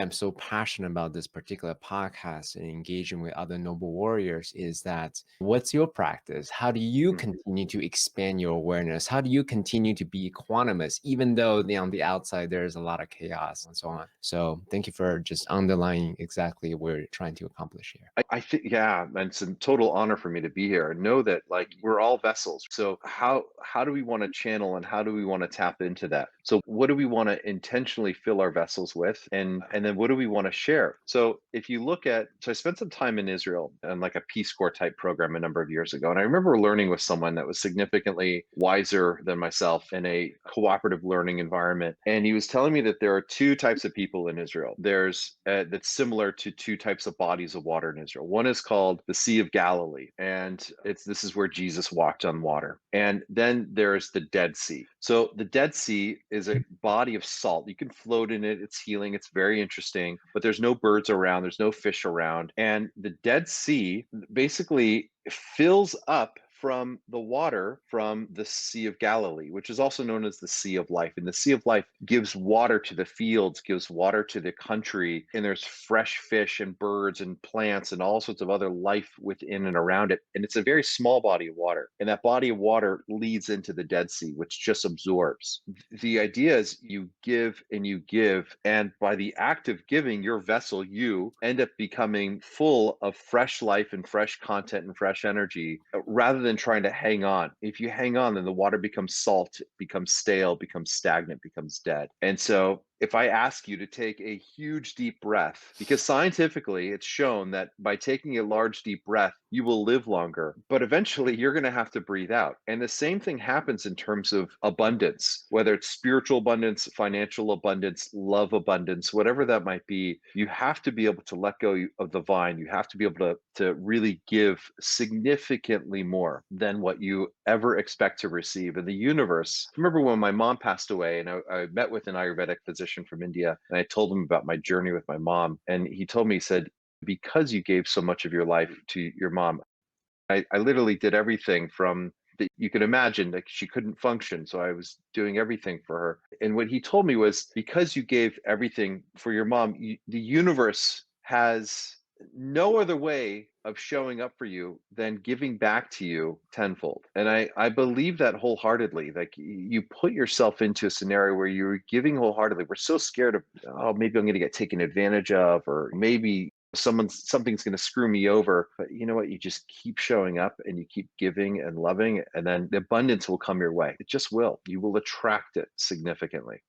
I'm so passionate about this particular podcast and engaging with other noble warriors is that what's your practice? How do you Mm. continue to expand your awareness? How do you continue to be equanimous, even though on the outside there's a lot of chaos and so on? So thank you for just underlining exactly what we're trying to accomplish here. I think, yeah, and it's a total honor for me to be here and know that like we're all vessels. So how do we want to channel and how do we want to tap into that? So what do we want to intentionally fill our vessels with, and then what do we want to share? So if you look at, so I spent some time in Israel and like a Peace Corps type program a number of years ago, and I remember learning with someone that was significantly wiser than myself in a cooperative learning environment, and he was telling me that there are two types of people in Israel. There's that's similar to two types of bodies of water in Israel. One is called the Sea of Galilee, and it's this is where Jesus walked on water. And then there's the Dead Sea. So the Dead Sea is a body of salt. You can float in it. It's healing. It's very interesting, but there's no birds around. There's no fish around. And the Dead Sea basically fills up from the water from the Sea of Galilee, which is also known as the Sea of Life. And the Sea of Life gives water to the fields, gives water to the country, and there's fresh fish and birds and plants and all sorts of other life within and around it. And it's a very small body of water. And that body of water leads into the Dead Sea, which just absorbs. The idea is you give and you give, and by the act of giving, your vessel, you end up becoming full of fresh life and fresh content and fresh energy rather than trying to hang on. If you hang on, then the water becomes salt, becomes stale, becomes stagnant, becomes dead. And so if I ask you to take a huge deep breath, because scientifically it's shown that by taking a large deep breath, you will live longer, but eventually you're going to have to breathe out. And the same thing happens in terms of abundance, whether it's spiritual abundance, financial abundance, love abundance, whatever that might be. You have to be able to let go of the vine. You have to be able to really give significantly more than what you ever expect to receive. In the universe, I remember when my mom passed away, and I met with an Ayurvedic physician from India, and I told him about my journey with my mom. And he told me, he said, because you gave so much of your life to your mom, I literally did everything from that you could imagine. Like she couldn't function, so I was doing everything for her. And what he told me was, because you gave everything for your mom, the universe has no other way of showing up for you than giving back to you tenfold. And I believe that wholeheartedly. Like you put yourself into a scenario where you're giving wholeheartedly. We're so scared of, oh, maybe I'm going to get taken advantage of, or maybe something's going to screw me over. But you know what? You just keep showing up and you keep giving and loving, and then the abundance will come your way. It just will. You will attract it significantly.